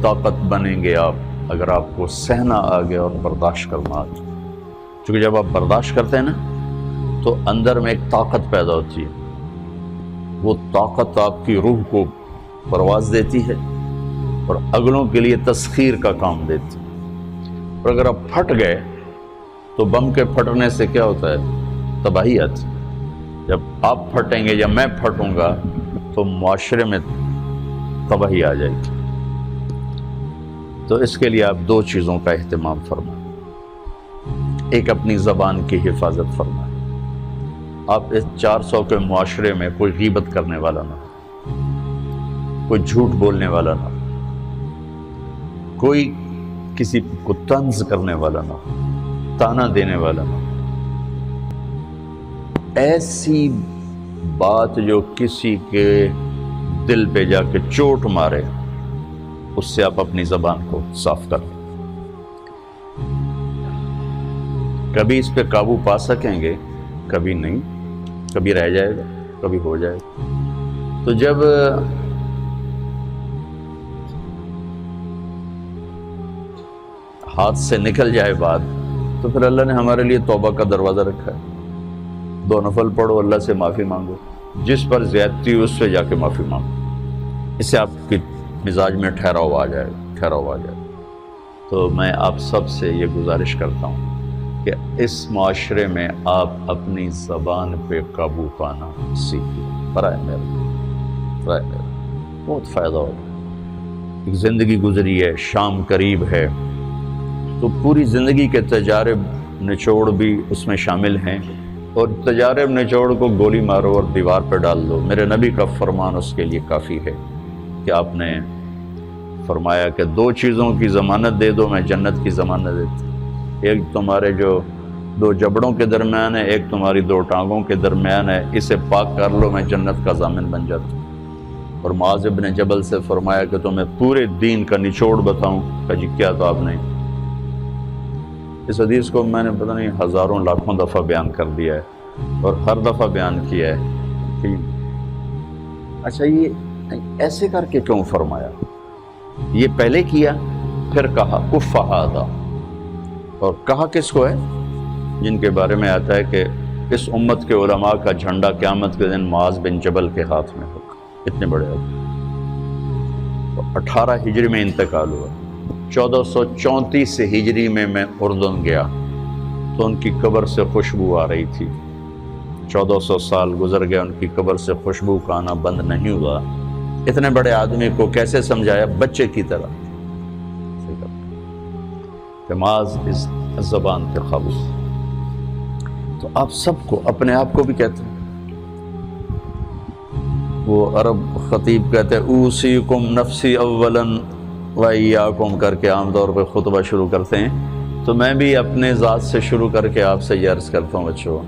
طاقت بنیں گے آپ اگر آپ کو سہنا آ گیا اور برداشت کرنا آ گیا. چونکہ جب آپ برداشت کرتے ہیں نا تو اندر میں ایک طاقت پیدا ہوتی ہے. وہ طاقت آپ کی روح کو پرواز دیتی ہے اور اگلوں کے لیے تسخیر کا کام دیتی ہے. اور اگر آپ پھٹ گئے تو بم کے پھٹنے سے کیا ہوتا ہے؟ تباہی آتی. جب آپ پھٹیں گے یا میں پھٹوں گا تو معاشرے میں تباہی آ جائے گی. تو اس کے لیے آپ دو چیزوں کا اہتمام فرمائیں. ایک اپنی زبان کی حفاظت فرمائیں. آپ اس 400 کے معاشرے میں کوئی غیبت کرنے والا نہ ہو، کوئی جھوٹ بولنے والا نہ ہو، کوئی کسی کو طنز کرنے والا نہ ہو، تانا دینے والا نہ ہو. ایسی بات جو کسی کے دل پہ جا کے چوٹ مارے اس سے آپ اپنی زبان کو صاف کر لیں. کبھی اس پہ قابو پا سکیں گے، کبھی نہیں، کبھی رہ جائے گا، کبھی ہو جائے گا. تو جب ہاتھ سے نکل جائے بات تو پھر اللہ نے ہمارے لیے توبہ کا دروازہ رکھا ہے. 2 نفل پڑھو، اللہ سے معافی مانگو، جس پر زیادتی ہو اس سے جا کے معافی مانگو. اس سے آپ کی مزاج میں ٹھہراؤ آ جائے گا. تو میں آپ سب سے یہ گزارش کرتا ہوں کہ اس معاشرے میں آپ اپنی زبان پہ قابو پانا سیکھیں. برائے میرا بہت فائدہ ہوگا. ایک زندگی گزری ہے، شام قریب ہے، تو پوری زندگی کے تجارب نچوڑ بھی اس میں شامل ہیں. اور تجارب نچوڑ کو گولی مارو اور دیوار پہ ڈال دو. میرے نبی کا فرمان اس کے لیے کافی ہے کہ آپ نے فرمایا کہ 2 چیزوں کی ضمانت دے دو، میں جنت کی ضمانت دیتا. ایک تمہارے جو 2 جبڑوں کے درمیان ہے، ایک تمہاری 2 ٹانگوں کے درمیان ہے، اسے پاک کر لو، میں جنت کا ضامن بن جاتا ہوں. اور معاذ بن جبل سے فرمایا کہ تمہیں پورے دین کا نچوڑ بتاؤں. کہ جی کیا؟ تو آپ نے اس حدیث کو میں نے پتہ نہیں ہزاروں لاکھوں دفعہ بیان کر دیا ہے اور ہر دفعہ بیان کیا ہے کہ اچھا یہ ایسے کر کے کیوں فرمایا؟ یہ پہلے کیا پھر کہا کف ھذا. اور کہا کس کو ہے؟ جن کے بارے میں آتا ہے کہ اس امت کے علماء کا جھنڈا قیامت کے دن معاذ بن جبل کے ہاتھ میں ہوگا. اتنے بڑے آدمی. 18 ہجری میں انتقال ہوا. 1434 ہجری میں اردن گیا تو ان کی قبر سے خوشبو آ رہی تھی. 1400 سال گزر گیا، ان کی قبر سے خوشبو کا آنا بند نہیں ہوا. اتنے بڑے آدمی کو کیسے سمجھایا؟ بچے کی طرح. معاذ اس زبان پہ قابو. تو آپ سب کو، اپنے آپ کو بھی کہتے ہیں. وہ عرب خطیب کہتے ہیں اوصیکم نفسی اولا وایاکم کر کے عام طور پہ خطبہ شروع کرتے ہیں. تو میں بھی اپنے ذات سے شروع کر کے آپ سے یہ عرض کرتا ہوں بچوں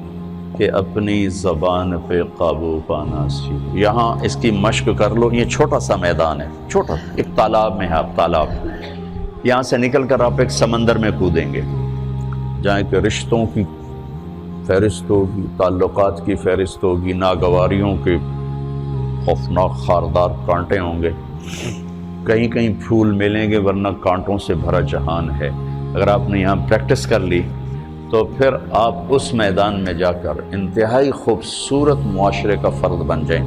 کہ اپنی زبان پہ قابو پانا سیکھو. یہاں اس کی مشق کر لو. یہ چھوٹا سا میدان ہے، چھوٹا ایک تالاب میں ہے. آپ تالاب، یہاں سے نکل کر آپ ایک سمندر میں کودیں گے جہاں کہ رشتوں کی فہرست ہوگی، تعلقات کی فہرست ہوگی، ناگواریوں کے خوفناک خاردار کانٹے ہوں گے. کہیں کہیں پھول ملیں گے ورنہ کانٹوں سے بھرا جہان ہے. اگر آپ نے یہاں پریکٹس کر لی تو پھر آپ اس میدان میں جا کر انتہائی خوبصورت معاشرے کا فرد بن جائیں.